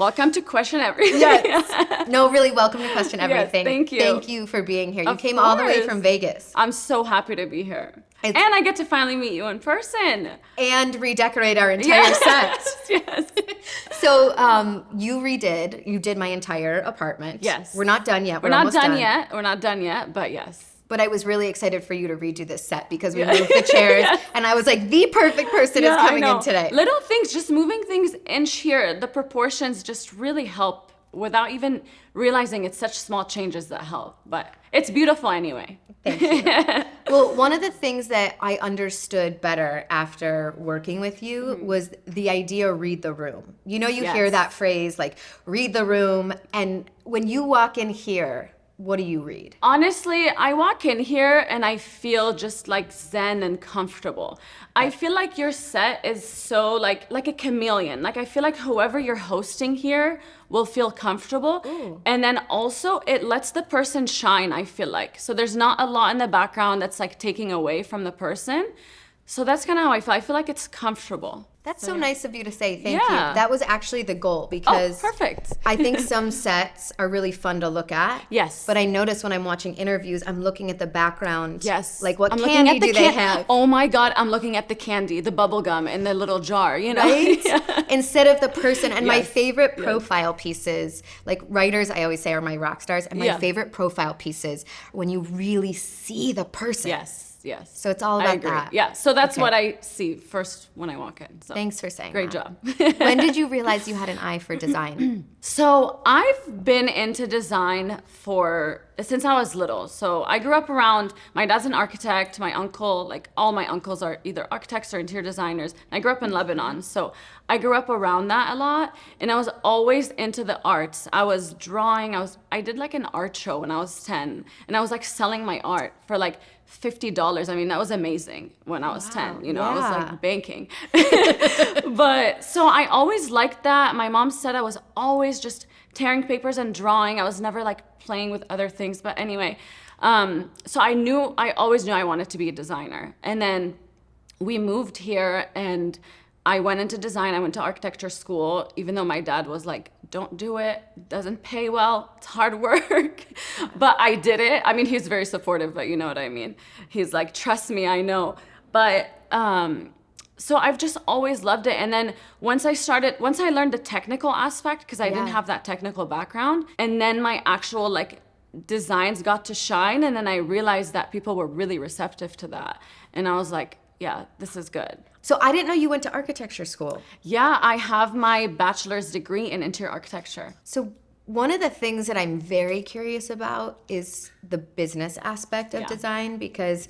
welcome to Question Everything. Yes. No, really, welcome to Question Everything. Yes, thank you. Thank you for being here. You Of came all the way course. from Vegas. I'm so happy to be here. And I get to finally meet you in person. And redecorate our entire set. Yes. So you did my entire apartment. Yes. We're not done yet. We're not almost done yet. We're not done yet, but yes. But I was really excited for you to redo this set because we moved the chairs. And I was like, the perfect person is coming in today. Little things, just moving things inch here, the proportions just really help without even realizing it's such small changes that help. But it's beautiful anyway. Thank you. Well, one of the things that I understood better after working with you was the idea, read the room. You know, you hear that phrase like, read the room. And when you walk in here, what do you read? Honestly, I walk in here and I feel just like zen and comfortable. I feel like your set is so like a chameleon. Like I feel like whoever you're hosting here will feel comfortable. Ooh. And then also it lets the person shine, I feel like. So there's not a lot in the background that's like taking away from the person. So that's kind of how I feel. I feel like it's comfortable. That's so nice of you to say. Thank you. That was actually the goal because perfect. I think some sets are really fun to look at. Yes. But I notice when I'm watching interviews, I'm looking at the background. Yes. Like what candy do they have? Oh my God, I'm looking at the candy, the bubble gum in the little jar, you know? Right? Instead of the person. And my favorite profile pieces, like writers, I always say are my rock stars. And my favorite profile pieces when you really see the person. Yes. Yes. So it's all about that. Yeah. So that's what I see first when I walk in. So thanks for saying great that. job. When did you realize you had an eye for design? So I've been into design since I was little. So I grew up around, my dad's an architect, my uncle, like all my uncles are either architects or interior designers. I grew up in Lebanon. So I grew up around that a lot. And I was always into the arts. I was drawing, I did like an art show when I was 10. And I was like selling my art for like $50. I mean, that was amazing when I was 10, you know, I was like banking. But so I always liked that. My mom said I was always just tearing papers and drawing. I was never like playing with other things. But anyway, so I always knew I wanted to be a designer. And then we moved here and I went into design. I went to architecture school, even though my dad was like, don't do it. It doesn't pay well. It's hard work. But I did it. I mean, he's very supportive, but you know what I mean. He's like, trust me, I know. But so I've just always loved it. And then once I learned the technical aspect, because I didn't have that technical background, and then my actual like designs got to shine. And then I realized that people were really receptive to that. And I was like, yeah, this is good. So I didn't know you went to architecture school. Yeah, I have my bachelor's degree in interior architecture. So one of the things that I'm very curious about is the business aspect of design, because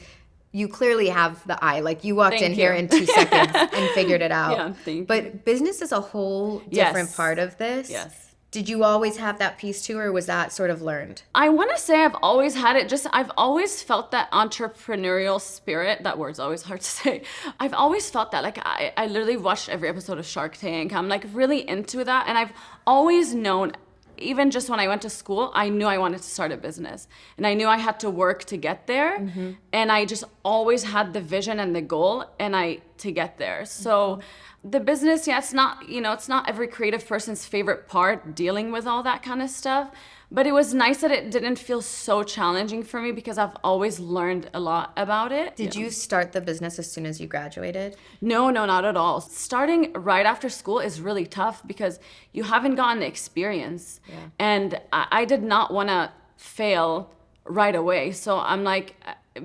you clearly have the eye. Like you walked in here in 2 seconds and figured it out. Yeah, thank you. But business is a whole different part of this. Yes. Did you always have that piece too, or was that sort of learned? I want to say I've always had it. I've always felt that entrepreneurial spirit. That word's always hard to say. I've always felt that. Like I literally watched every episode of Shark Tank. I'm like really into that. And I've always known, even just when I went to school, I knew I wanted to start a business. And I knew I had to work to get there. Mm-hmm. And I just always had the vision and the goal to get there. So the business, it's not every creative person's favorite part, dealing with all that kind of stuff. But it was nice that it didn't feel so challenging for me because I've always learned a lot about it. Did you start the business as soon as you graduated? No, not at all. Starting right after school is really tough because you haven't gotten the experience. Yeah. And I did not want to fail right away. So I'm like,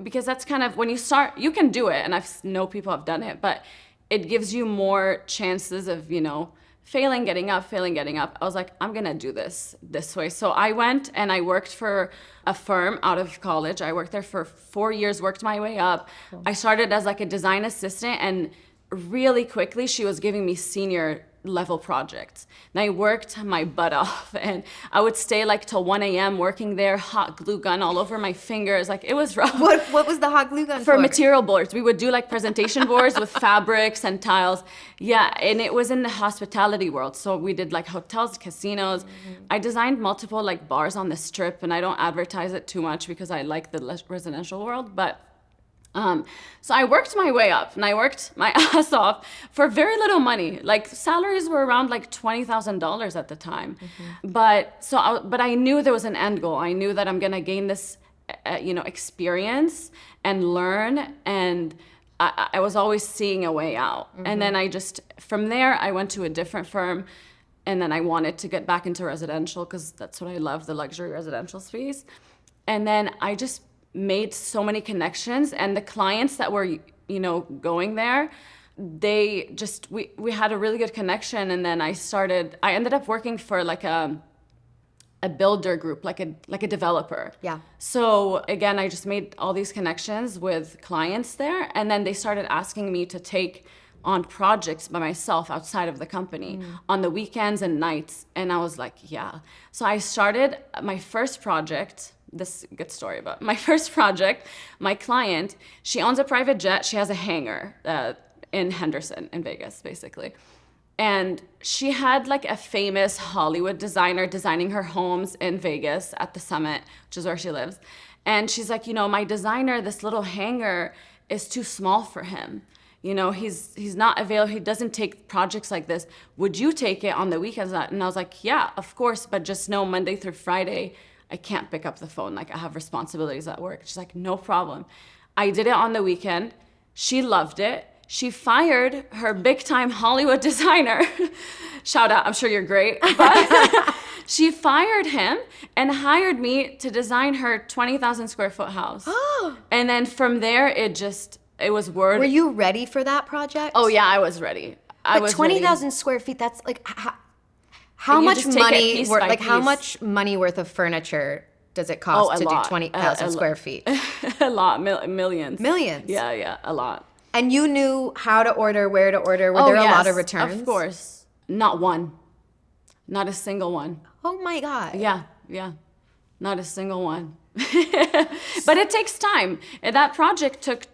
because that's kind of, when you start, you can do it. And I know people have done it, but it gives you more chances of, failing, getting up. I was like, I'm gonna do this way. So I went and I worked for a firm out of college. I worked there for 4 years, worked my way up. Cool. I started as like a design assistant, and really quickly she was giving me senior level projects. And I worked my butt off, and I would stay like till 1 a.m. working there, hot glue gun all over my fingers. Like it was rough. What was the hot glue gun for? For material boards. We would do like presentation boards with fabrics and tiles. Yeah, and it was in the hospitality world. So we did like hotels, casinos. Mm-hmm. I designed multiple like bars on the strip, and I don't advertise it too much because I like the residential world, but So I worked my way up and I worked my ass off for very little money. Like salaries were around like $20,000 at the time. But I knew there was an end goal. I knew that I'm going to gain this, experience and learn. And I was always seeing a way out. And then from there, I went to a different firm. And then I wanted to get back into residential because that's what I love, the luxury residential space. And then I just made so many connections, and the clients that were, going there, we had a really good connection. And then I ended up working for like a builder group, like a developer. Yeah. So again, I just made all these connections with clients there. And then they started asking me to take on projects by myself outside of the company on the weekends and nights. And I was like, yeah. So I started my first project. This is a good story, but my first project, my client, she owns a private jet. She has a hangar in Henderson in Vegas, basically. And she had like a famous Hollywood designer designing her homes in Vegas at the Summit, which is where she lives. And she's like, my designer, this little hangar is too small for him. He's not available. He doesn't take projects like this. Would you take it on the weekends? And I was like, yeah, of course. But just know Monday through Friday, I can't pick up the phone. Like I have responsibilities at work. She's like, no problem. I did it on the weekend. She loved it. She fired her big time Hollywood designer. Shout out, I'm sure you're great. But she fired him and hired me to design her 20,000 square foot house. Oh. And then from there, it was word. Were you ready for that project? Oh yeah, I was ready. But 20,000 square feet, that's like, how much money, how much money worth of furniture does it cost to do 20,000 square feet? A lot, millions. Millions? Yeah, a lot. And you knew how to order, where to order. Were there a lot of returns? Of course. Not one. Not a single one. Oh my God. Yeah. Not a single one. But it takes time. That project took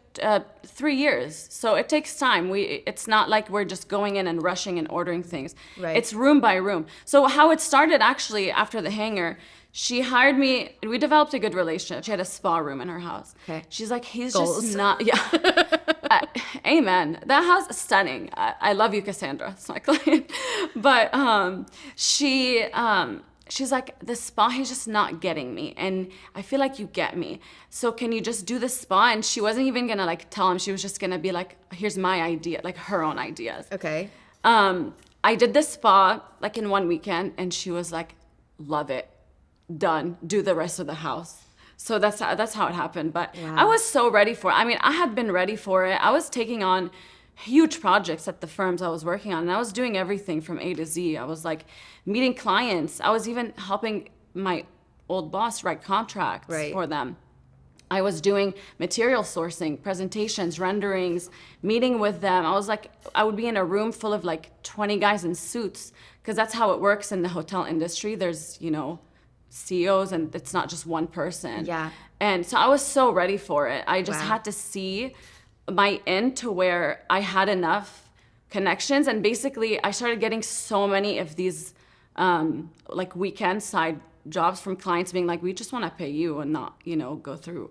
3 years. So it takes time. It's not like we're just going in and rushing and ordering things. Right. It's room by room. So how it started actually after the hangar, she hired me. We developed a good relationship. She had a spa room in her house. Okay. She's like, he's just not, amen. That house is stunning. I love you, Cassandra. It's my client. But she's like, the spa, he's just not getting me. And I feel like you get me. So can you just do the spa? And she wasn't even going to like tell him. She was just going to be like, here's my idea, like her own ideas. Okay. I did the spa like in one weekend and she was like, love it. Done. Do the rest of the house. So that's how it happened. But wow. I was so ready for it. I mean, I had been ready for it. I was taking on huge projects at the firms I was working on. And I was doing everything from A to Z. I was like meeting clients. I was even helping my old boss write contracts for them. I was doing material sourcing, presentations, renderings, meeting with them. I would be in a room full of like 20 guys in suits because that's how it works in the hotel industry. There's, CEOs and it's not just one person. Yeah. And so I was so ready for it. I just had to see my end to where I had enough connections. And basically I started getting so many of these like weekend side jobs from clients being like, we just want to pay you and not, go through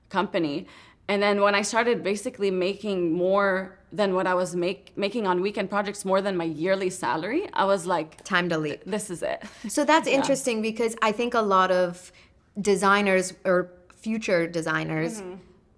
company. And then when I started basically making more than what I was making on weekend projects, more than my yearly salary, I was like, time to leap. This is it. So that's interesting because I think a lot of designers or future designers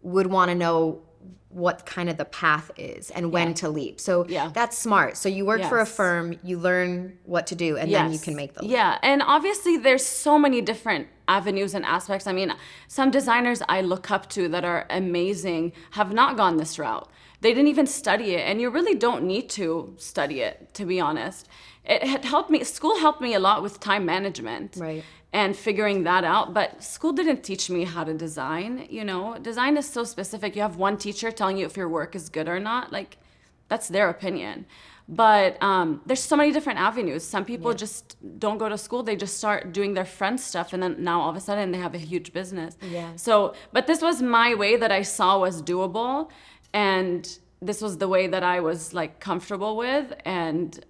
would want to know what kind of the path is and when to leap. So that's smart. So you work for a firm, you learn what to do, and then you can make the leap. Yeah, and obviously there's so many different avenues and aspects. I mean, some designers I look up to that are amazing have not gone this route. They didn't even study it, and you really don't need to study it, to be honest. It had helped me, school helped me a lot with time management. Right. And figuring that out, but school didn't teach me how to design, Design is so specific. You have one teacher telling you if your work is good or not, like that's their opinion. But there's so many different avenues. Some people just don't go to school, they just start doing their friends' stuff, and then now all of a sudden they have a huge business. Yeah. So, but this was my way that I saw was doable, and this was the way that I was like comfortable with, and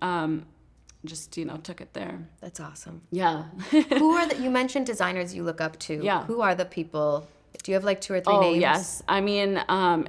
just took it there. That's awesome. Yeah. Who are you mentioned designers you look up to. Yeah. Who are the people Do you have like 2 or 3 Oh, names? yes. I mean,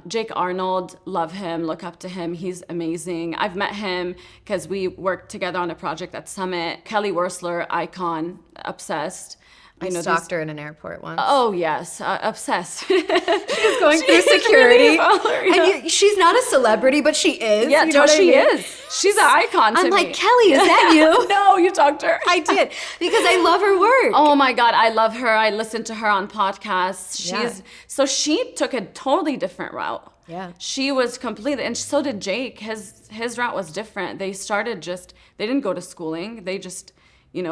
Jake Arnold, love him, look up to him. He's amazing. I've met him because we worked together on a project at Summit. Kelly Wersler, icon, obsessed. I stalked her in an airport once. Oh, yes, obsessed. She's going through security. Really and she's not a celebrity, but she is. Yeah, you know she I mean? is. She's an icon to me. I'm like, Kelly, is that you? No, you talked to her. I did, because I love her work. Oh my God, I love her. I listen to her on podcasts. Yeah. So she took a totally different route. Yeah. She was completely, and so did Jake. His route was different. They didn't go to schooling. They just,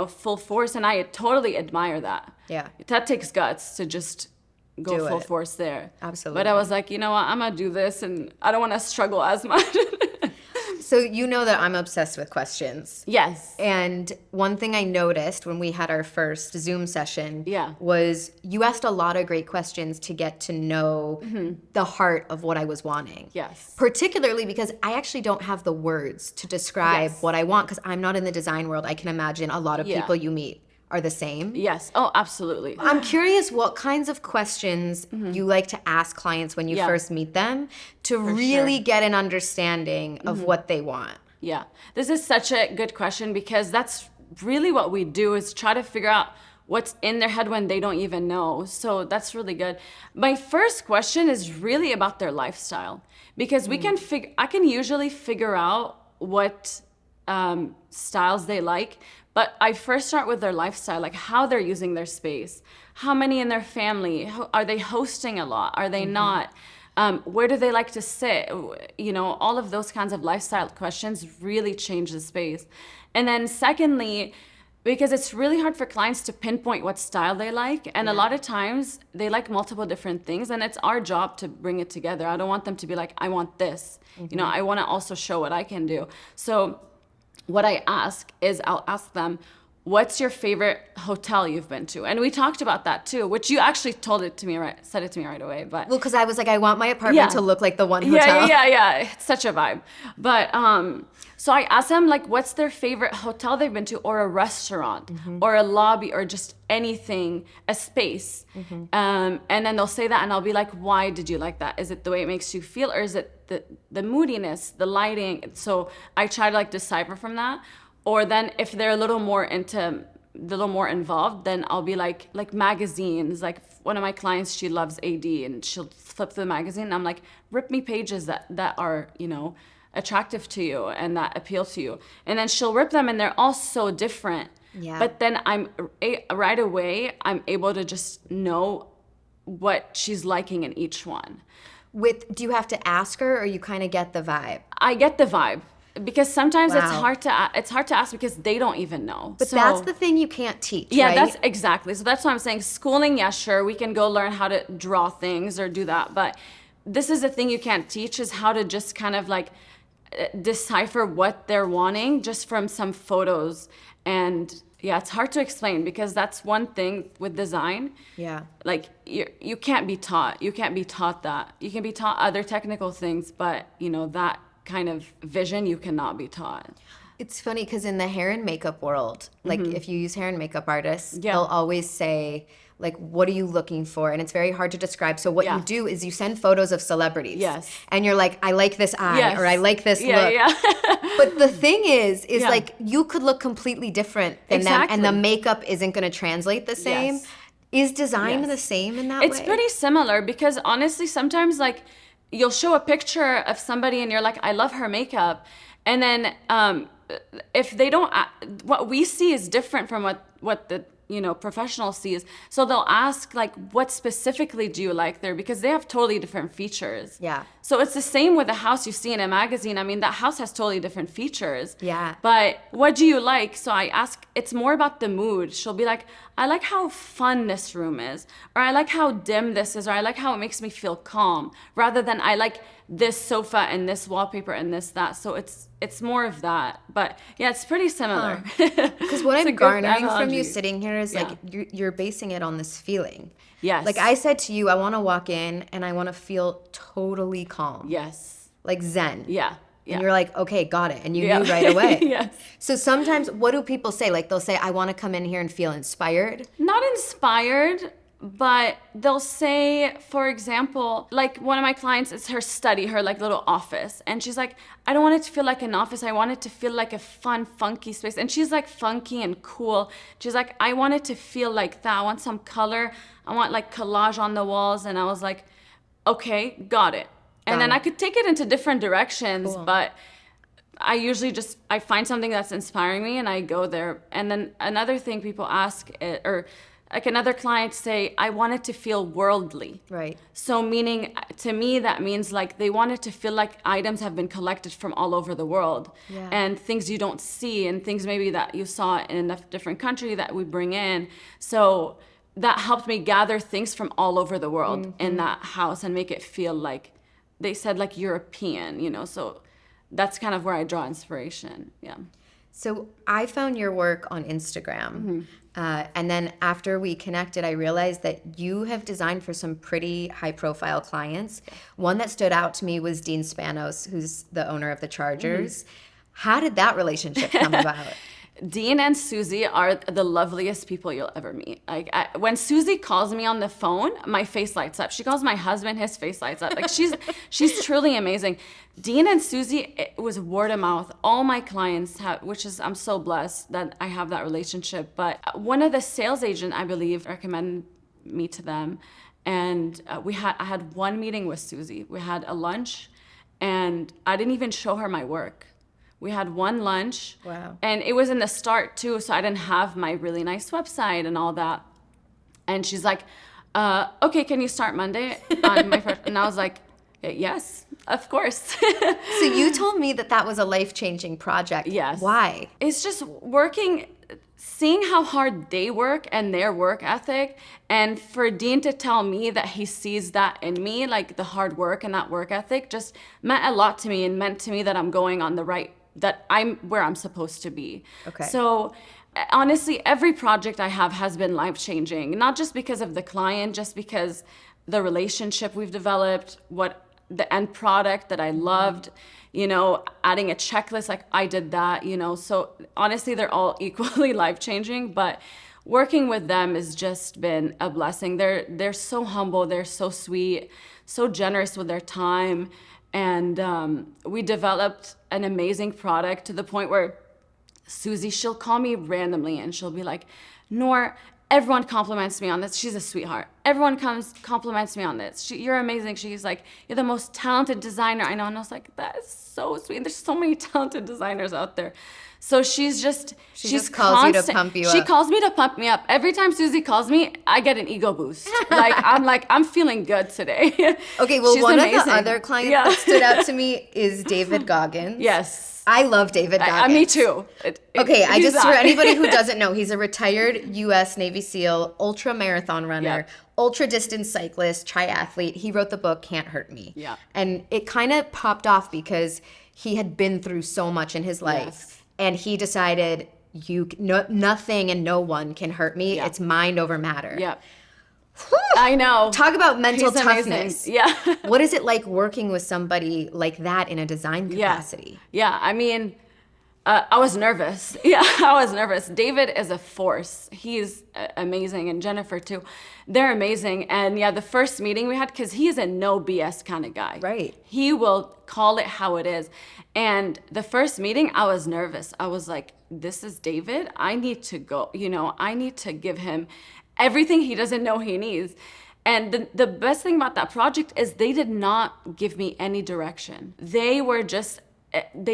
full force. And I totally admire that. Yeah. That takes guts to just go Do full it. force there. Absolutely. But I was like, you know what? I'm going to do this and I don't want to struggle as much. So you know that I'm obsessed with questions. Yes. And one thing I noticed when we had our first Zoom session was you asked a lot of great questions to get to know the heart of what I was wanting. Yes. Particularly because I actually don't have the words to describe what I want, because I'm not in the design world. I can imagine a lot of people you meet are the same. Yes. Oh, absolutely. I'm curious what kinds of questions you like to ask clients when you first meet them to really get an understanding of what they want. Yeah. This is such a good question, because that's really what we do, is try to figure out what's in their head when they don't even know. So that's really good. My first question is really about their lifestyle, because I can usually figure out what styles they like. But I first start with their lifestyle, like how they're using their space, how many in their family, are they hosting a lot, are they not, where do they like to sit, all of those kinds of lifestyle questions really change the space. And then secondly, because it's really hard for clients to pinpoint what style they like, and a lot of times they like multiple different things, and it's our job to bring it together. I don't want them to be like, I want this, I want to also show what I can do. So what I ask is, I'll ask them, what's your favorite hotel you've been to? And we talked about that too, which you actually said it to me right away. But well, because I was like, I want my apartment to look like the one hotel. Yeah. It's such a vibe. But so I asked them, like, what's their favorite hotel they've been to, or a restaurant, or a lobby, or just anything, a space. And then they'll say that, and I'll be like, why did you like that? Is it the way it makes you feel, or is it the moodiness, the lighting? So I try to like decipher from that. Or then if they're a little more involved, then I'll be like magazines. Like one of my clients, she loves AD, and she'll flip through the magazine, and I'm like, rip me pages that are, attractive to you and that appeal to you. And then she'll rip them, and they're all so different. Yeah. But then right away, I'm able to just know what she's liking in each one. Do you have to ask her, or you kind of get the vibe? I get the vibe. Because sometimes it's hard to ask, because they don't even know. But that's the thing you can't teach, yeah, right? That's exactly. So that's why I'm saying schooling, yeah, sure, we can go learn how to draw things or do that. But this is the thing you can't teach, is how to just kind of like decipher what they're wanting just from some photos. And yeah, it's hard to explain, because that's one thing with design. Yeah. Like you can't be taught. You can't be taught that. You can be taught other technical things, but that kind of vision you cannot be taught. It's funny, because in the hair and makeup world, like if you use hair and makeup artists, they'll always say, like, what are you looking for? And it's very hard to describe. So what you do is you send photos of celebrities. Yes. And you're like, I like this eye, or I like this look. Yeah. But the thing is like, you could look completely different than them, and the makeup isn't going to translate the same. Yes. Is design the same in that way? It's pretty similar, because honestly, sometimes like, you'll show a picture of somebody and you're like, I love her makeup. And then if they don't, what we see is different from what the professional sees. So they'll ask, like, what specifically do you like there? Because they have totally different features. Yeah. So it's the same with a house you see in a magazine. I mean, that house has totally different features. Yeah. But what do you like? So I ask, it's more about the mood. She'll be like, I like how fun this room is, or I like how dim this is, or I like how it makes me feel calm, rather than I like this sofa and this wallpaper and that. So it's more of that. But yeah, it's pretty similar. Because what I'm garnering from you sitting here is like, you're basing it on this feeling. Yes. Like I said to you, I want to walk in and I want to feel totally calm. Yes. Like Zen. Yeah. And you're like, okay, got it. And you knew right away. Yes. So sometimes, what do people say? Like, they'll say, I want to come in here and feel inspired. Not inspired. but they'll say, for example, like one of my clients, it's her study, her like little office. And she's like, I don't want it to feel like an office. I want it to feel like a fun, funky space. And she's like funky and cool. She's like, I want it to feel like that. I want some color. I want like collage on the walls. And I was like, okay, got it. And then I could take it into different directions, but I usually I find something that's inspiring me and I go there. And then another thing people ask, or like another client say, I want it to feel worldly. Right. So meaning, to me, that means like they want it to feel like items have been collected from all over the world. Yeah. And things you don't see and things maybe that you saw in a different country that we bring in. So that helped me gather things from all over the world in that house and make it feel like, they said like European, you know, so that's kind of where I draw inspiration. Yeah. So I found your work on Instagram. And then after we connected, I realized that you have designed for some pretty high profile clients. One that stood out to me was Dean Spanos, who's the owner of the Chargers. How did that relationship come about? Dean and Susie are the loveliest people you'll ever meet. Like when Susie calls me on the phone, my face lights up. She calls my husband, his face lights up. Like she's truly amazing. Dean and Susie, it was word of mouth. All my clients have, I'm so blessed that I have that relationship. But one of the sales agent, I believe, recommended me to them, and I had one meeting with Susie. We had a lunch, and I didn't even show her my work. We had one lunch. Wow. And it was in the start too, so I didn't have my really nice website and all that. And she's like, okay, can you start Monday on my first? And I was like, yes, of course. So you told me that was a life-changing project. Yes. Why? It's just seeing how hard they work and their work ethic. And for Dean to tell me that he sees that in me, like the hard work and that work ethic, just meant a lot to me and meant to me that I'm going on that I'm where I'm supposed to be. Okay. So honestly, every project I have has been life-changing, not just because of the client, just because the relationship we've developed, what the end product that I loved, you know, adding a checklist, like I did that, you know. So honestly, they're all equally life-changing, but working with them has just been a blessing. They're so humble, they're so sweet, so generous with their time. And we developed an amazing product to the point where Susie, she'll call me randomly and she'll be like, Nour, everyone compliments me on this. She's a sweetheart. Everyone compliments me on this. You're amazing. She's like, you're the most talented designer I know. And I was like, that is so sweet. There's so many talented designers out there. So she just calls you to pump you up. She calls me to pump me up. Every time Susie calls me, I get an ego boost. I'm feeling good today. Okay, well, She's one amazing. of the other clients that stood out to me is David Goggins. Yes. I love David Goggins. Me too. For anybody who doesn't know, he's a retired U.S. Navy SEAL, ultra marathon runner, ultra distance cyclist, triathlete. He wrote the book Can't Hurt Me. Yeah. And it kind of popped off because he had been through so much in his life. Yes. And he decided, nothing and no one can hurt me. Yeah. It's mind over matter. Yeah. I know. Talk about mental He's toughness. amazing. Yeah. What is it like working with somebody like that in a design capacity? Yeah. I mean, I was nervous. Yeah, I was nervous. David is a force. He's amazing. And Jennifer too. They're amazing. And yeah, the first meeting we had, because he's a no BS kind of guy. Right. He will call it how it is. And the first meeting, I was nervous. I was like, this is David. I need to go, I need to give him everything he doesn't know he needs. And the best thing about that project is they did not give me any direction. They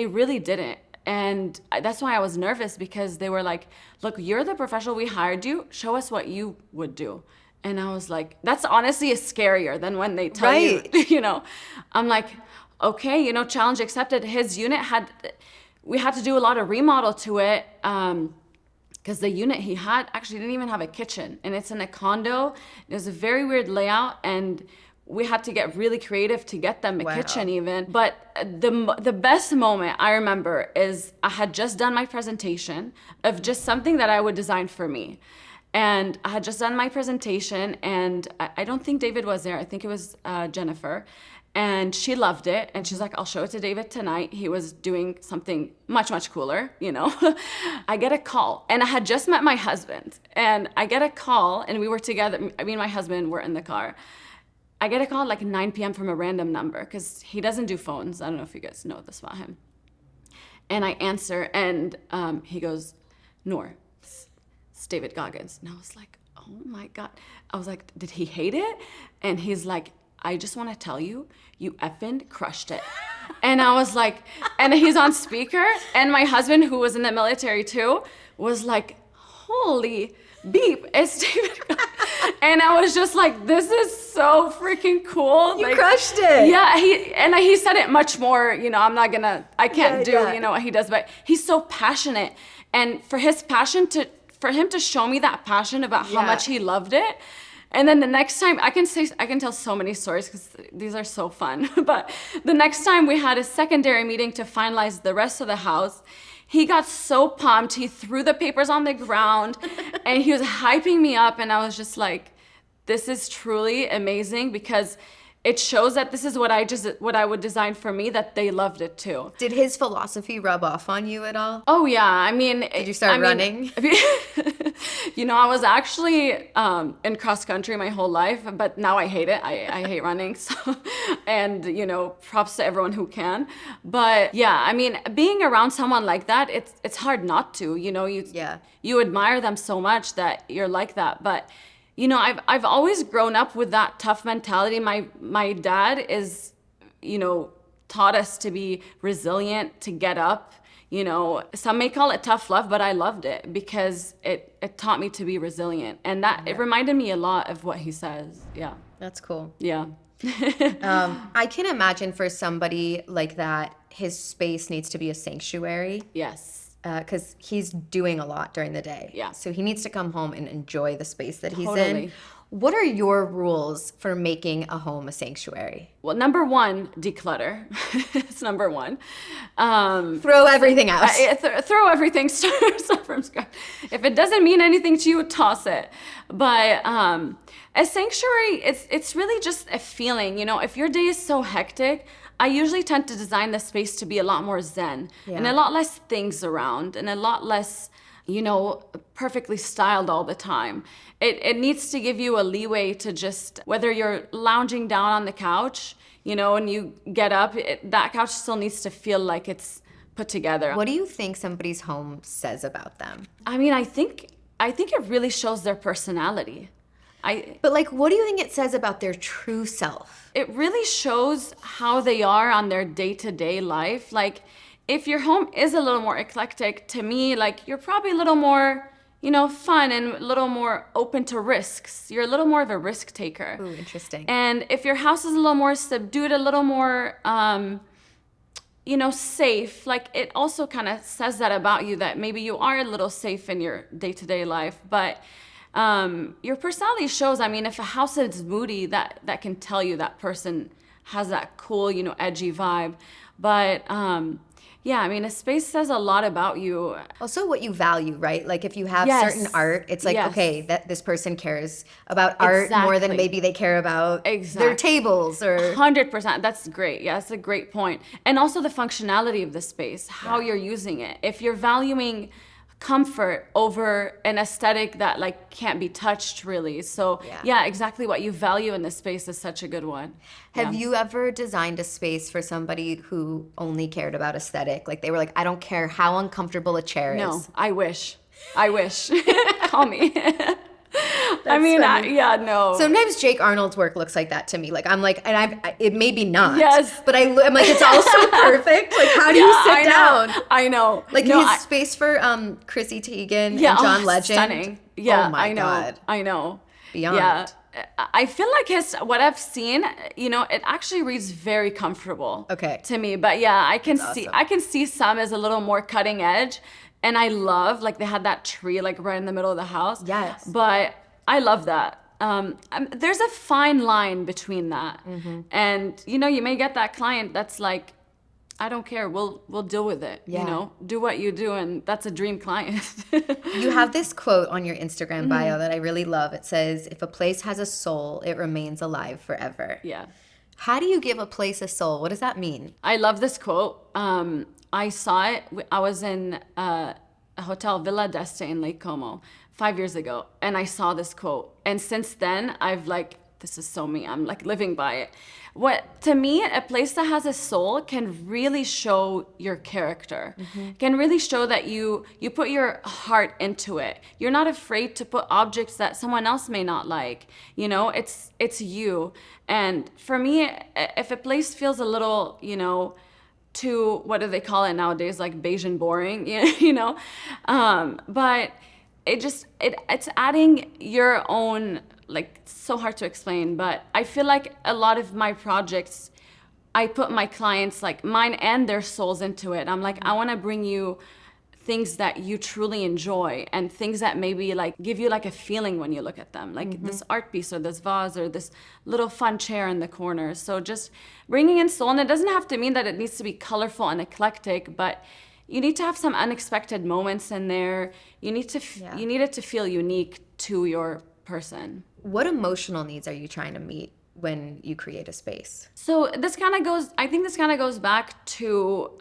really didn't. And that's why I was nervous, because they were like, look, you're the professional, we hired you, show us what you would do. And I was like, that's honestly scarier than when they tell you, I'm like, okay, challenge accepted. His unit we had to do a lot of remodel to it, because the unit he had actually didn't even have a kitchen, and it's in a condo. It was a very weird layout, and we had to get really creative to get them a kitchen even. But the best moment I remember is I had just done my presentation of just something that I would design for me. And I had just done my presentation, and I don't think David was there. I think it was Jennifer. And she loved it. And she's like, I'll show it to David tonight. He was doing something much, much cooler, you know. I get a call. And I had just met my husband. And I get a call, and we were together. Me and my husband were in the car. I get a call like 9 p.m. from a random number because he doesn't do phones. I don't know if you guys know this about him. And I answer, and he goes, Nour, it's David Goggins. And I was like, oh my God. I was like, did he hate it? And he's like, I just want to tell you, you effing crushed it. And I was like, and he's on speaker. And my husband, who was in the military too, was like, holy beep, it's David Goggins. And I was just like, this is so freaking cool. You like, crushed it. Yeah, he said it much more, you know, I can't do, you know, what he does, but he's so passionate. And for his passion for him to show me that passion about how much he loved it. And then the next time, I can tell so many stories because these are so fun. But the next time we had a secondary meeting to finalize the rest of the house, he got so pumped. He threw the papers on the ground and he was hyping me up. And I was just like, this is truly amazing because it shows that this is what I would design for me, that they loved it too. Did his philosophy rub off on you at all? Oh yeah, I mean. Did you start running? You know, I was actually in cross country my whole life, but now I hate it. I hate running. So, and you know, props to everyone who can. But yeah, I mean, being around someone like that, it's hard not to. You know, you admire them so much that you're like that, but. You know, I've always grown up with that tough mentality. My dad is, you know, taught us to be resilient, to get up. You know, some may call it tough love, but I loved it because it taught me to be resilient. And it reminded me a lot of what he says. Yeah. That's cool. Yeah. I can imagine for somebody like that, his space needs to be a sanctuary. Yes. Because he's doing a lot during the day. Yeah. So he needs to come home and enjoy the space that he's Totally. in. What are your rules for making a home a sanctuary? Well, number one, declutter. It's number one. Throw everything out. Throw everything, start from scratch. If it doesn't mean anything to you, toss it. But a sanctuary, it's really just a feeling. You know, if your day is so hectic, I usually tend to design the space to be a lot more zen and a lot less things around and a lot less, you know, perfectly styled all the time. It needs to give you a leeway to just, whether you're lounging down on the couch, you know, and you get up, that couch still needs to feel like it's put together. What do you think somebody's home says about them? I mean, I think it really shows their personality. But like, what do you think it says about their true self? It really shows how they are on their day-to-day life. Like, if your home is a little more eclectic, to me, like, you're probably a little more, you know, fun and a little more open to risks. You're a little more of a risk taker. Ooh, interesting. And if your house is a little more subdued, a little more, you know, safe, like, it also kind of says that about you, that maybe you are a little safe in your day-to-day life. But your personality shows. I mean, if a house is moody, that can tell you that person has that cool, you know, edgy vibe. But yeah, I mean, a space says a lot about you. Also what you value, right? Like if you have certain art, it's like, okay, that this person cares about art more than maybe they care about their tables or... 100%. That's great. Yeah, that's a great point. And also the functionality of the space, how you're using it. If you're valuing comfort over an aesthetic that like can't be touched really. So yeah, exactly what you value in the space is such a good one. Have you ever designed a space for somebody who only cared about aesthetic? Like they were like, I don't care how uncomfortable a chair is. No, I wish. Call me. I mean, no. Sometimes Jake Arnold's work looks like that to me. Like I'm like, and it may be not. Yes. But I'm like, it's also perfect. Like, how do you sit down? I know. Like his space for Chrissy Teigen and John Legend. Stunning. Yeah, oh my God. I know. Beyond. Yeah. I feel like what I've seen, you know, it actually reads very comfortable. To me. But yeah, I can see some as a little more cutting edge. And I love, like, they had that tree, like, right in the middle of the house. Yes. But I love that. There's a fine line between that. Mm-hmm. And, you know, you may get that client that's like, I don't care. We'll deal with it. You know, do what you do. And that's a dream client. You have this quote on your Instagram bio that I really love. It says, if a place has a soul, it remains alive forever. Yeah. How do you give a place a soul? What does that mean? I love this quote. I saw it. I was in a hotel, Villa d'Este in Lake Como 5 years ago, and I saw this quote. And since then, I've like, this is so me. I'm like living by it. What, to me, a place that has a soul can really show your character, can really show that you put your heart into it. You're not afraid to put objects that someone else may not like. You know, it's you. And for me, if a place feels a little, you know, too, what do they call it nowadays, like beige and boring, you know, but it's adding your own, like, it's so hard to explain, but I feel like a lot of my projects, I put my clients, like mine and their souls into it. I'm like, I want to bring you things that you truly enjoy and things that maybe like give you like a feeling when you look at them, like this art piece or this vase or this little fun chair in the corner. So just bringing in soul, and it doesn't have to mean that it needs to be colorful and eclectic, but you need to have some unexpected moments in there. You need to you need it to feel unique to your person. What emotional needs are you trying to meet when you create a space? So this kind of goes, I think this kind of goes back to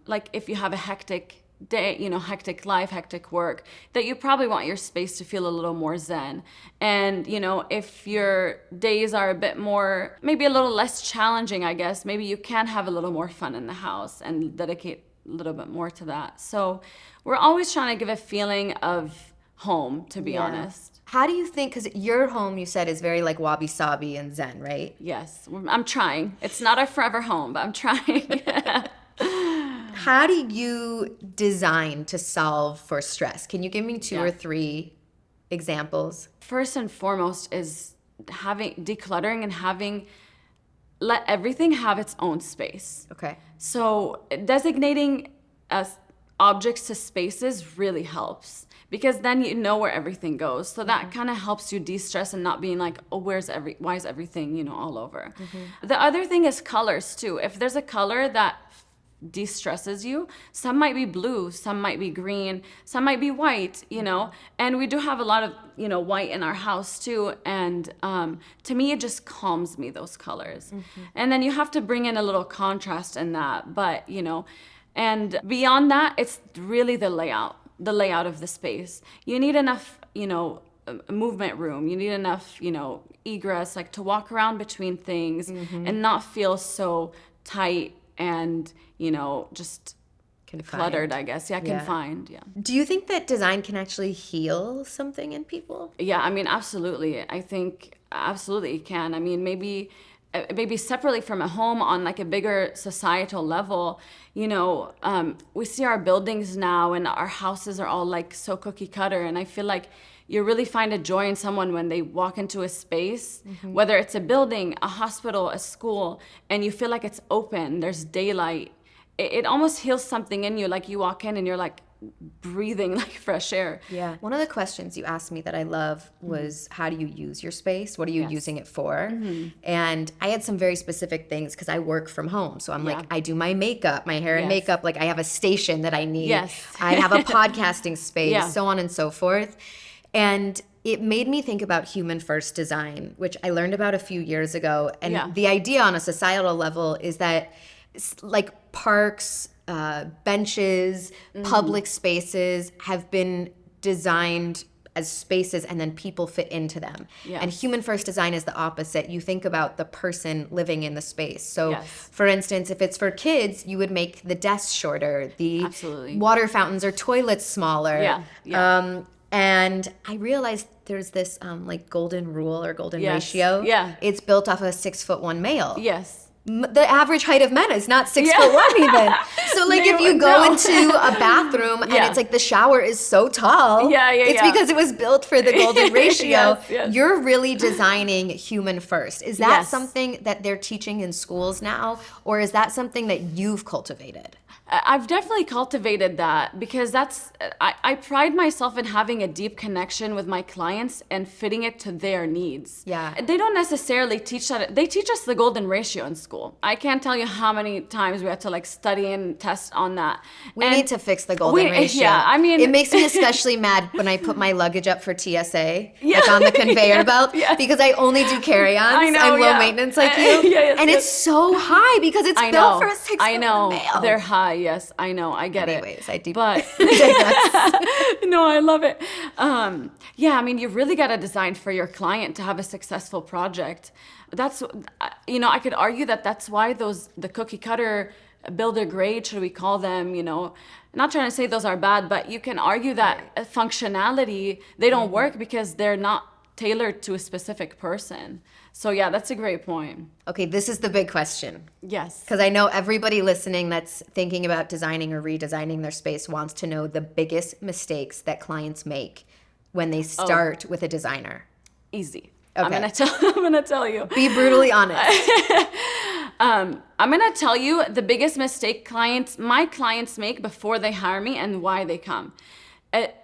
like if you have a hectic day, you know, hectic life, hectic work, that you probably want your space to feel a little more zen. And, you know, if your days are a bit more, maybe a little less challenging, I guess, maybe you can have a little more fun in the house and dedicate a little bit more to that. So we're always trying to give a feeling of home, to be honest. How do you think, because your home, you said, is very like wabi-sabi and zen, right? Yes, I'm trying. It's not our forever home, but I'm trying. How do you design to solve for stress? Can you give me two or three examples? First and foremost is decluttering and let everything have its own space. Okay. So designating objects to spaces really helps, because then you know where everything goes. So that kind of helps you de-stress and not being like, oh, why is everything, you know, all over? The other thing is colors too. If there's a color that de-stresses you, some might be blue, some might be green, some might be white, you know, and we do have a lot of, you know, white in our house too. And to me, it just calms me, those colors. And then you have to bring in a little contrast in that, but, you know, and beyond that, it's really the layout of the space. You need enough, you know, movement room. You need enough, you know, egress, like to walk around between things and not feel so tight and, you know, just cluttered, I guess. Confined, Do you think that design can actually heal something in people? Yeah, I mean, absolutely. I think absolutely it can. I mean, maybe separately from a home, on like a bigger societal level, you know, we see our buildings now and our houses are all like so cookie cutter, and I feel like you really find a joy in someone when they walk into a space, whether it's a building, a hospital, a school, and you feel like it's open, there's daylight. It almost heals something in you, like you walk in and you're like breathing like fresh air. Yeah. One of the questions you asked me that I love was, how do you use your space? What are you using it for? And I had some very specific things because I work from home. So I'm like, I do my makeup, my hair and makeup. Like I have a station that I need. I have a podcasting space, so on and so forth. And it made me think about human first design, which I learned about a few years ago. And the idea on a societal level is that like parks, benches, public spaces have been designed as spaces and then people fit into them. And human first design is the opposite. You think about the person living in the space. So for instance, if it's for kids, you would make the desks shorter, the water fountains or toilets smaller. And I realized there's this like golden rule or golden ratio. It's built off a 6'1" male. The average height of men is not 6'1" even. So like if you go into a bathroom and it's like the shower is so tall, it's because it was built for the golden ratio. You're really designing human first. Is that something that they're teaching in schools now, or is that something that you've cultivated? I've definitely cultivated that because I pride myself in having a deep connection with my clients and fitting it to their needs. Yeah. They don't necessarily teach that. They teach us the golden ratio in school. I can't tell you how many times we had to like study and test on that. We need to fix the golden ratio. Yeah, I mean. It makes me especially mad when I put my luggage up for TSA, like on the conveyor belt, because I only do carry-ons. I know, I'm low maintenance like you. It's so high because it's built for a 6-foot male. They're high. Yes, I know. I get it. Anyways, I do. But no, I love it. Yeah, I mean, you really got to design for your client to have a successful project. That's, I could argue that that's why the cookie cutter builder grade, should we call them, not trying to say those are bad, but you can argue that functionality, they don't work because they're not tailored to a specific person. So yeah, that's a great point. Okay, this is the big question. Yes. Because I know everybody listening that's thinking about designing or redesigning their space wants to know the biggest mistakes that clients make when they start with a designer. Easy. Okay. I'm gonna tell you. Be brutally honest. I'm gonna tell you the biggest mistake my clients make before they hire me and why they come.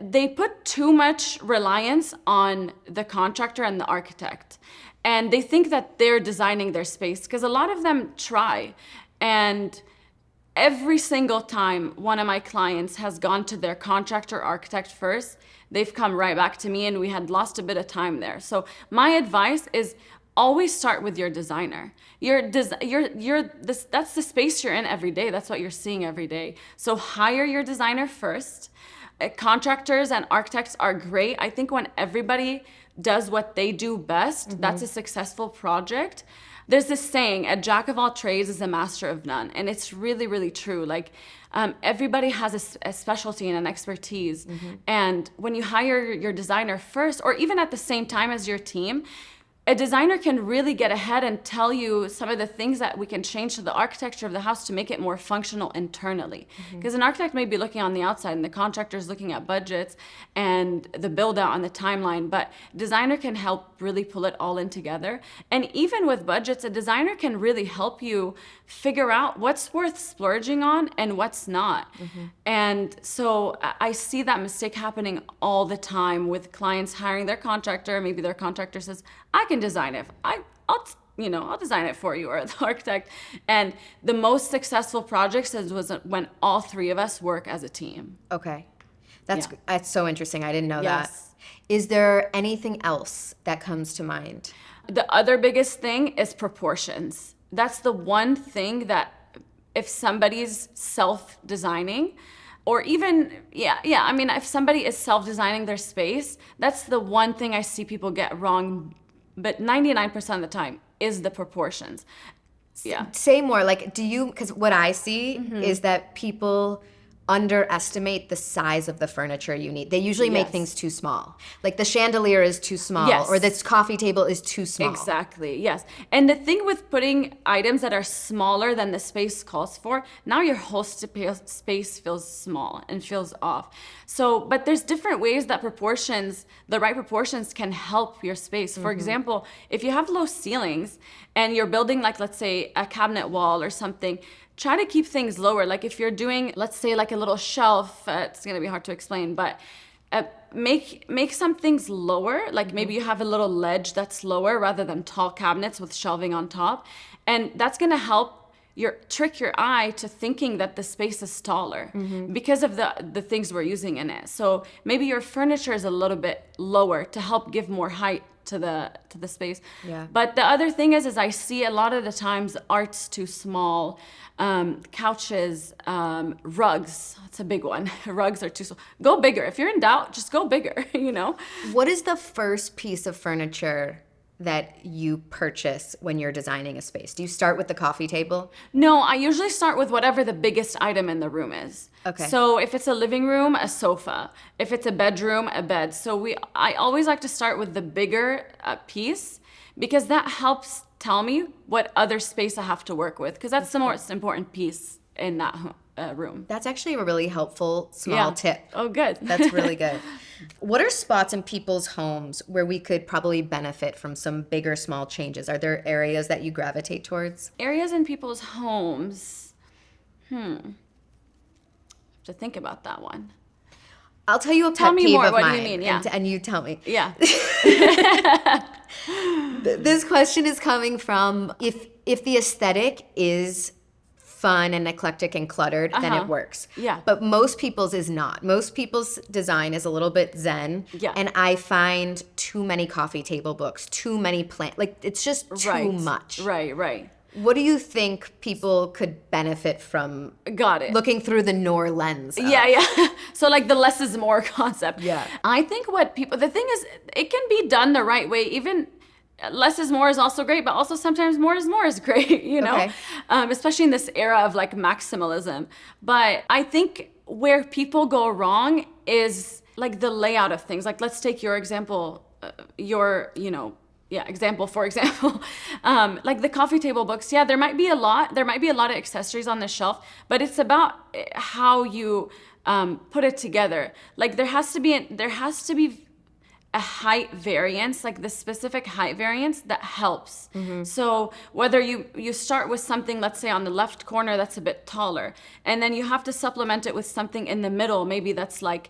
They put too much reliance on the contractor and the architect. And they think that they're designing their space because a lot of them try. And every single time one of my clients has gone to their contractor or architect first, they've come right back to me and we had lost a bit of time there. So my advice is always start with your designer. That's the space you're in every day. That's what you're seeing every day. So hire your designer first. Contractors and architects are great. I think when everybody does what they do best, that's a successful project. There's this saying, a jack of all trades is a master of none. And it's really, really true. Like everybody has a specialty and an expertise. And when you hire your designer first, or even at the same time as your team, a designer can really get ahead and tell you some of the things that we can change to the architecture of the house to make it more functional internally. Because an architect may be looking on the outside and the contractor is looking at budgets and the build out on the timeline, but designer can help really pull it all in together. And even with budgets, a designer can really help you figure out what's worth splurging on and what's not. And so I see that mistake happening all the time with clients hiring their contractor. Maybe their contractor says, I can design it. I'll design it for you, or the architect. And the most successful projects was when all three of us work as a team. Okay. That's so interesting. I didn't know that. Yes. Is there anything else that comes to mind? The other biggest thing is proportions. That's the one thing that if somebody's self-designing, or even, if somebody is self-designing their space, that's the one thing I see people get wrong, but 99% of the time is the proportions. Yeah. Say more, like, because what I see is that people underestimate the size of the furniture you need. They usually make things too small. Like the chandelier is too small, or this coffee table is too small. Exactly, yes. And the thing with putting items that are smaller than the space calls for, now your whole space feels small and feels off. So, but there's different ways that the right proportions can help your space. For example, if you have low ceilings and you're building, like, let's say a cabinet wall or something, try to keep things lower. Like if you're doing, let's say, like a little shelf, it's gonna be hard to explain, but make some things lower. Like maybe you have a little ledge that's lower rather than tall cabinets with shelving on top. And that's gonna help trick your eye to thinking that the space is taller because of the things we're using in it. So maybe your furniture is a little bit lower to help give more height to the space. Yeah. But the other thing is I see a lot of the times art's too small. Couches, rugs, that's a big one. Rugs are too small. Go bigger. If you're in doubt, just go bigger, What is the first piece of furniture that you purchase when you're designing a space? Do you start with the coffee table? No, I usually start with whatever the biggest item in the room is. Okay. So if it's a living room, a sofa. If it's a bedroom, a bed. So I always like to start with the bigger piece because that helps tell me what other space I have to work with because that's the most important piece in that room. That's actually a really helpful small tip. Oh, good. That's really good. What are spots in people's homes where we could probably benefit from some big or small changes? Are there areas that you gravitate towards? Areas in people's homes. to think about that one. I'll tell you a Tell pet me peeve more. of What mine, do you mean? Yeah. and you tell me. Yeah. This question is coming from if the aesthetic is fun and eclectic and cluttered, then it works. Yeah. But most people's is not. Most people's design is a little bit zen. Yeah. And I find too many coffee table books, too many plant, like it's just too much. Right. What do you think people could benefit from Got it. looking through the Nour lens of? Yeah. So like the less is more concept. Yeah. I think the thing is, it can be done the right way. Even less is more is also great, but also sometimes more is great, you know? Okay. Especially in this era of like maximalism. But I think where people go wrong is like the layout of things. Like let's take your example, example, for example, like the coffee table books. Yeah, there might be a lot of accessories on the shelf, but it's about how you put it together. Like there has to be a height variance, like the specific height variance that helps. So whether you start with something, let's say on the left corner, that's a bit taller, and then you have to supplement it with something in the middle, maybe that's like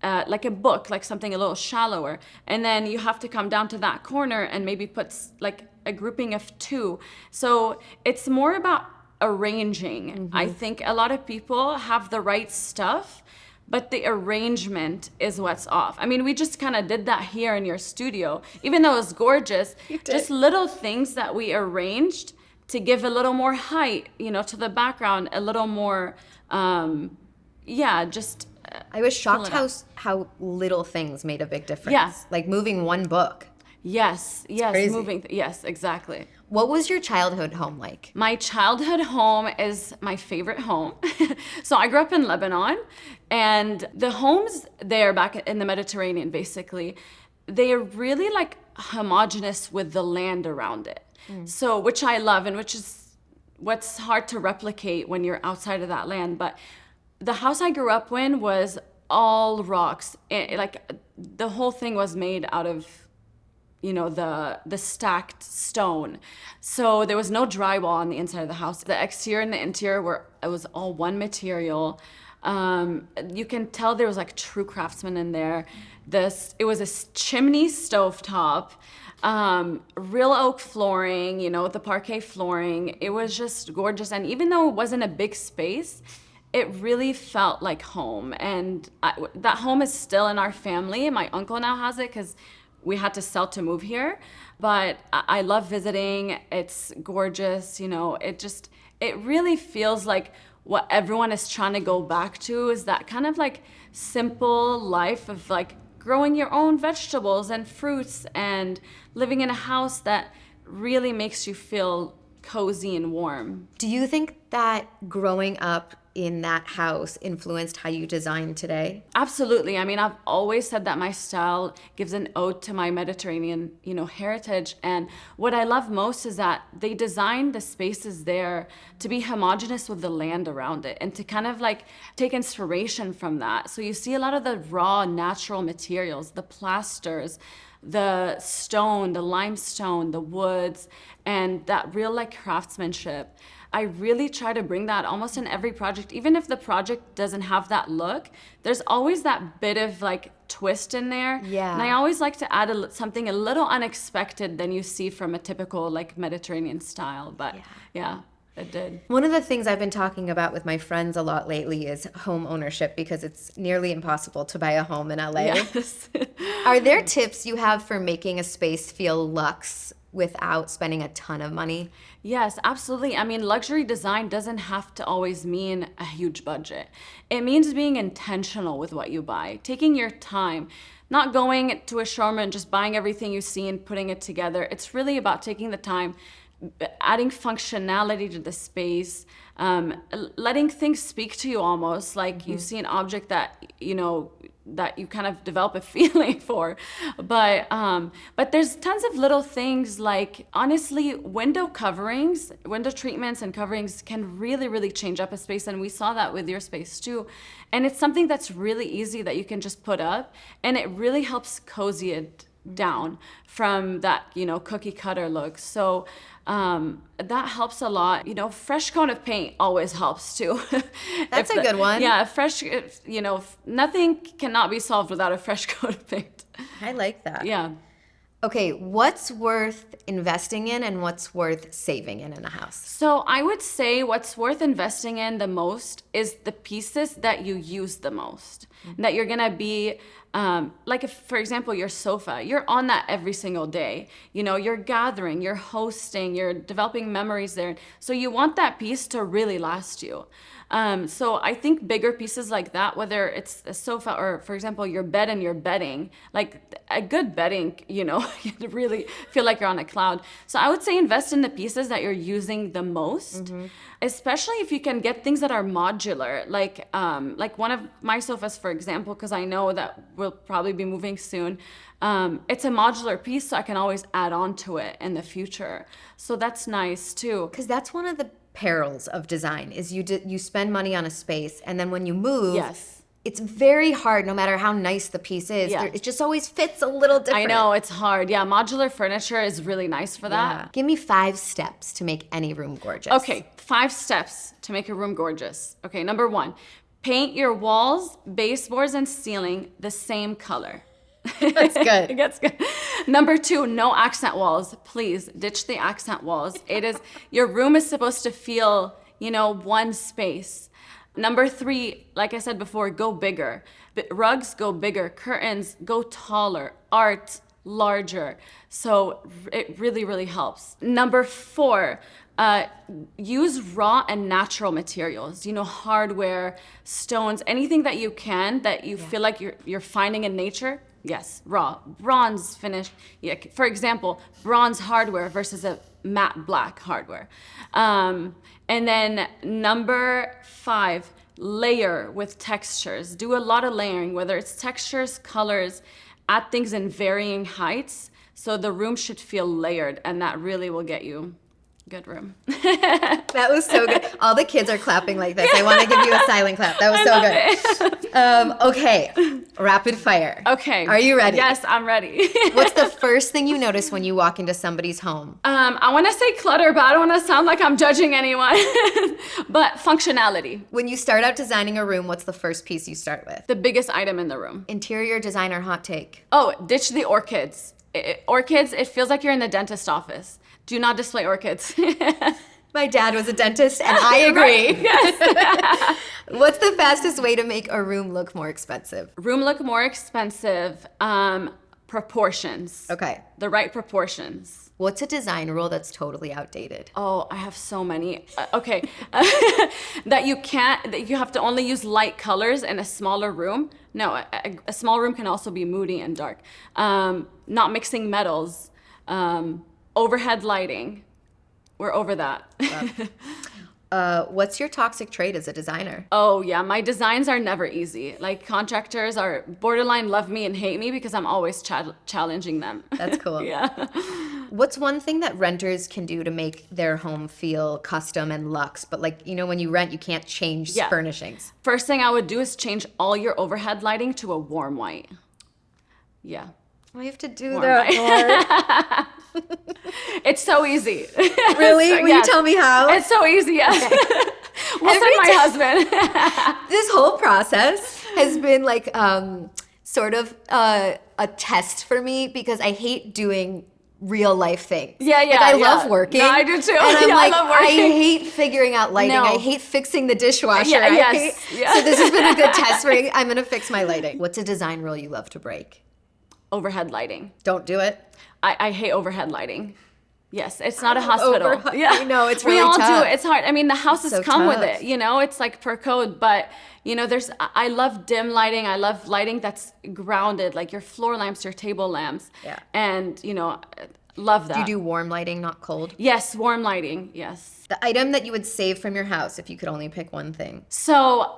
a book, like something a little shallower. And then you have to come down to that corner and maybe put like a grouping of two. So it's more about arranging. I think a lot of people have the right stuff, but the arrangement is what's off. I mean, we just kind of did that here in your studio. Even though it was gorgeous, just little things that we arranged to give a little more height, to the background, a little more, just... I was shocked how little things made a big difference. Yeah. Like moving one book. Yes, crazy. Yes, exactly. What was your childhood home like? My childhood home is my favorite home. So I grew up in Lebanon, and the homes there back in the Mediterranean, basically, they are really like homogenous with the land around it. So, which I love, and which is what's hard to replicate when you're outside of that land. But the house I grew up in was all rocks. Like the whole thing was made out of, the stacked stone. So there was no drywall on the inside of the house. The exterior and the interior it was all one material. You can tell there was like true craftsmen in there. It was a chimney stovetop, real oak flooring, with the parquet flooring. It was just gorgeous. And even though it wasn't a big space, it really felt like home. And that home is still in our family. My uncle now has it because we had to sell to move here. But I love visiting. It's gorgeous. It really feels like what everyone is trying to go back to is that kind of like simple life of like growing your own vegetables and fruits and living in a house that really makes you feel cozy and warm. Do you think that growing up in that house influenced how you design today? Absolutely. I mean, I've always said that my style gives an ode to my Mediterranean, heritage. And what I love most is that they designed the spaces there to be homogenous with the land around it and to kind of like take inspiration from that. So you see a lot of the raw natural materials, the plasters, the stone, the limestone, the woods, and that real like craftsmanship. I really try to bring that almost in every project. Even if the project doesn't have that look, there's always that bit of like twist in there. Yeah. And I always like to add something a little unexpected than you see from a typical like Mediterranean style. But yeah, it did. One of the things I've been talking about with my friends a lot lately is home ownership, because it's nearly impossible to buy a home in LA. Yes. Are there tips you have for making a space feel luxe without spending a ton of money? Yes, absolutely. I mean, luxury design doesn't have to always mean a huge budget. It means being intentional with what you buy, taking your time, not going to a showroom and just buying everything you see and putting it together. It's really about taking the time, adding functionality to the space, letting things speak to you almost, like you see an object that that you kind of develop a feeling for. But there's tons of little things, like honestly, window treatments and coverings can really, really change up a space. And we saw that with your space too. And it's something that's really easy that you can just put up, and it really helps cozy it down from that, cookie cutter look. So that helps a lot. Fresh coat of paint always helps too. That's a good one. Yeah, nothing cannot be solved without a fresh coat of paint. I like that. Yeah. Okay, what's worth investing in and what's worth saving in a house? So I would say what's worth investing in the most is the pieces that you use the most. That you're gonna be, like if, for example, your sofa, you're on that every single day. You're gathering, you're hosting, you're developing memories there. So you want that piece to really last you. So I think bigger pieces like that, whether it's a sofa or, for example, your bed and your bedding, like a good bedding, you really feel like you're on a cloud. So I would say invest in the pieces that you're using the most, especially if you can get things that are modular, like one of my sofas, for example, because I know that we'll probably be moving soon. It's a modular piece, so I can always add on to it in the future. So that's nice too. Because that's one of the perils of design is you spend money on a space, and then when you move, yes, it's very hard, no matter how nice the piece is. Yeah. It just always fits a little different. I know, it's hard. Yeah, modular furniture is really nice for that. Yeah. Give me 5 steps to make any room gorgeous. Okay, 5 steps to make a room gorgeous. Okay, number 1, paint your walls, baseboards, and ceiling the same color. That's good. It gets good. Number 2, no accent walls. Please ditch the accent walls. Your room is supposed to feel, one space. Number 3, like I said before, go bigger. Rugs go bigger, curtains go taller, art larger. So it really, really helps. Number 4, use raw and natural materials, hardware, stones, anything that you can, that you feel like you're finding in nature. Yes, raw. Bronze finish. Yeah, for example, bronze hardware versus a matte black hardware. And then number 5, layer with textures. Do a lot of layering, whether it's textures, colors, add things in varying heights. So the room should feel layered, and that really will get you good room. That was so good. All the kids are clapping like this. I want to give you a silent clap. That was so good. Okay, rapid fire. Okay. Are you ready? Yes, I'm ready. What's the first thing you notice when you walk into somebody's home? I want to say clutter, but I don't want to sound like I'm judging anyone. But functionality. When you start out designing a room, what's the first piece you start with? The biggest item in the room. Interior designer hot take. Oh, ditch the orchids. Orchids, it feels like you're in the dentist office. Do not display orchids. My dad was a dentist, and I agree. Right, yes. What's the fastest way to make a room look more expensive? Room look more expensive. Proportions. Okay. The right proportions. What's a design rule that's totally outdated? Oh, I have so many. Okay. That you have to only use light colors in a smaller room. No, a small room can also be moody and dark. Not mixing metals. Overhead lighting. We're over that. What's your toxic trait as a designer? Oh yeah, my designs are never easy. Like contractors are borderline love me and hate me because I'm always challenging them. That's cool. Yeah. What's one thing that renters can do to make their home feel custom and luxe, but when you rent, you can't change furnishings? First thing I would do is change all your overhead lighting to a warm white. Yeah. I have to do Warm that more. It's so easy. Really? Will you tell me how? It's so easy, yes. Okay. We'll send my husband. This whole process has been sort of a test for me because I hate doing real life things. Yeah. I love working. No, I do too. And I'm I love working. I hate figuring out lighting. No. I hate fixing the dishwasher. Yeah. So this has been a good test for me. I'm going to fix my lighting. What's a design rule you love to break? Overhead lighting. Don't do it. I hate overhead lighting. Yes, it's not a hospital. I know, it's really tough. We all tough. do it. It's hard. I mean, the houses So come with tough. it, it's like per code, but I love dim lighting. I love lighting that's grounded, like your floor lamps, your table lamps. Yeah. And, love that. Do you do warm lighting, not cold? Yes, warm lighting. Yes. The item that you would save from your house if you could only pick one thing. So,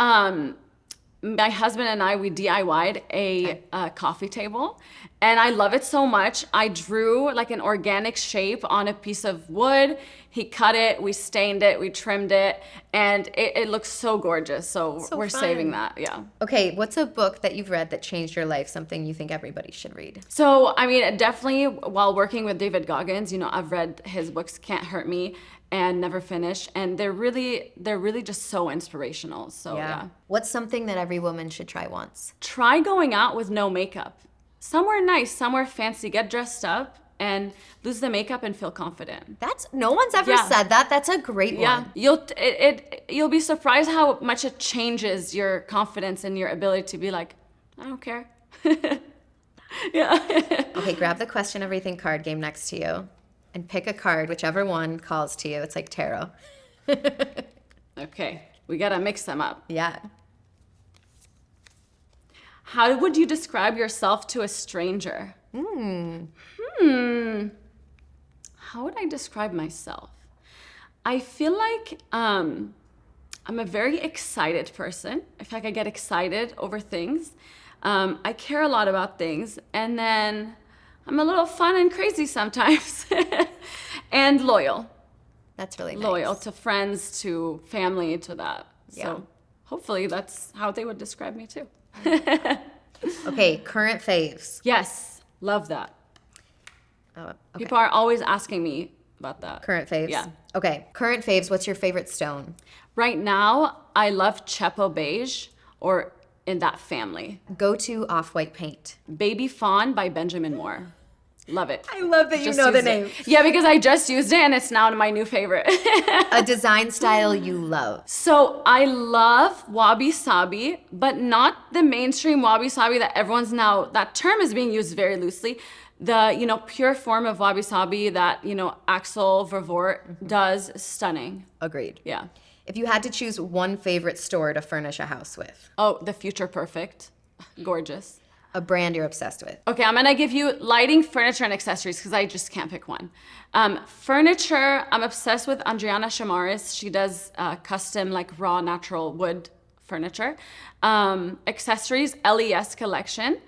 my husband and I, we DIY'd a coffee table, And I love it so much. I drew like an organic shape on a piece of wood. He cut it, we stained it, we trimmed it, and it looks so gorgeous. So we're saving that, yeah. Okay, what's a book that you've read that changed your life, something you think everybody should read? So, I mean, definitely while working with David Goggins, you know, I've read his books, Can't Hurt Me and Never Finish, and they're really just so inspirational. So yeah. What's something that every woman should try once? Try going out with no makeup. Somewhere nice, somewhere fancy, get dressed up and lose the makeup and feel confident. That's no one's ever said that. That's a great one. You'll be surprised how much it changes your confidence and your ability to be like, I don't care. Yeah. Okay, grab the question everything card game next to you and pick a card, whichever one calls to you. It's like tarot. Okay, we gotta mix them up. Yeah. How would you describe yourself to a stranger? How would I describe myself? I feel like I'm a very excited person. I feel like I get excited over things. I care a lot about things, and then I'm a little fun and crazy sometimes. And loyal. That's really nice. Loyal to friends, to family, to that. Yeah. So hopefully that's how they would describe me too. Okay, current faves. Yes, love that. Okay. People are always asking me about that. Current faves. Yeah. Okay, current faves. What's your favorite stone? Right now, I love Chepo Beige, or in that family. Go to off-white paint. Baby Fawn by Benjamin Moore. Love it. I love that you Just know the used name. it. Yeah, because I just used it and it's now my new favorite. A design style you love. So I love wabi sabi, but not the mainstream wabi sabi that everyone's now, that term is being used very loosely. The, you know, pure form of wabi sabi that, you know, Axel Vervoort does, stunning. Agreed. Yeah. If you had to choose one favorite store to furnish a house with. Oh, the Future Perfect. Gorgeous. A brand you're obsessed with. Okay, I'm gonna give you lighting, furniture, and accessories because I just can't pick one. Furniture, I'm obsessed with Andriana Shamaris. She does custom, like raw, natural wood furniture. Accessories, LES collection.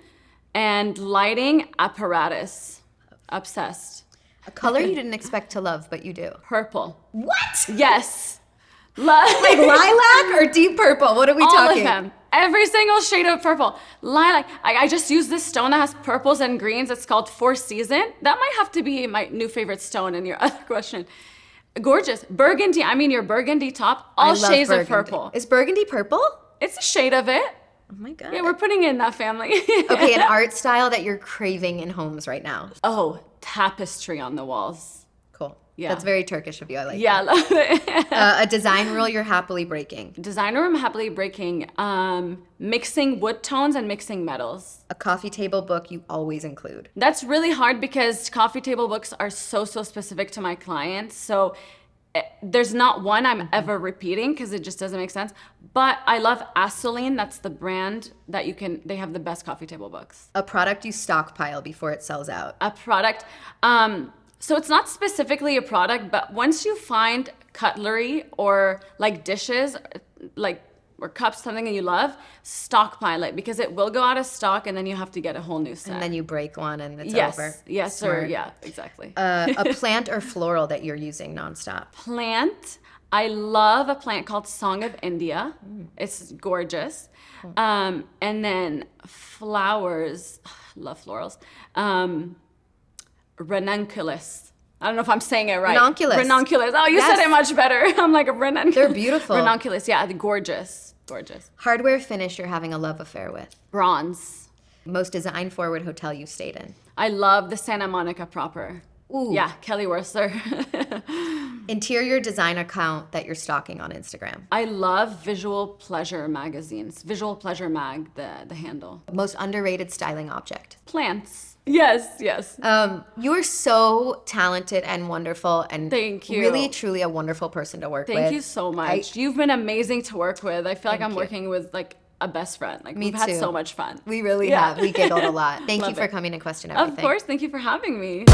And lighting, apparatus. Obsessed. A color you didn't expect to love, but you do. Purple. What? Yes. Like lilac or deep purple? What are we talking? All of them. Every single shade of purple. Lilac. I just used this stone that has purples and greens. It's called Four Season. That might have to be my new favorite stone in your other question. Gorgeous. Burgundy. I mean, your burgundy top. All shades of purple. Is burgundy purple? It's a shade of it. Oh my God. Yeah, we're putting it in that family. Okay, an art style that you're craving in homes right now. Oh, tapestry on the walls. Cool. Yeah. That's very Turkish of you. I like Yeah, I love it. that. A design rule you're happily breaking. Designer I'm happily breaking. Mixing wood tones and mixing metals. A coffee table book you always include. That's really hard because coffee table books are so specific to my clients. So there's not one I'm ever repeating because it just doesn't make sense. But I love Asoline. That's the brand that they have the best coffee table books. A product you stockpile before it sells out. A product. So it's not specifically a product, but once you find cutlery or like dishes, like or cups, something that you love, stockpile it because it will go out of stock and then you have to get a whole new set. And then you break one and it's yes, over. Yes, Smart. sir. Yeah, exactly. A plant or floral that you're using nonstop. Plant. I love a plant called Song of India. It's gorgeous. Cool. And then flowers. Love florals. Ranunculus. I don't know if I'm saying it right. Ranunculus. Ranunculus. Oh, you said it much better. I'm like a ranunculus. They're beautiful. Ranunculus. Yeah, gorgeous. Gorgeous. Hardware finish you're having a love affair with. Bronze. Most design forward hotel you've stayed in. I love the Santa Monica proper. Ooh. Yeah, Kelly Wearstler. Interior design account that you're stalking on Instagram. I love Visual Pleasure magazines. Visual Pleasure Mag, the handle. Most underrated styling object. Plants. Yes. You are so talented and wonderful and Thank you. Really, truly a wonderful person to work with. Thank you so much. You've been amazing to work with. I feel like I'm you. working with like a best friend. Like Me we've had too. so much fun. We really have. We giggled a lot. Thank you Love for it. coming and question everything. Of course. Thank you for having me.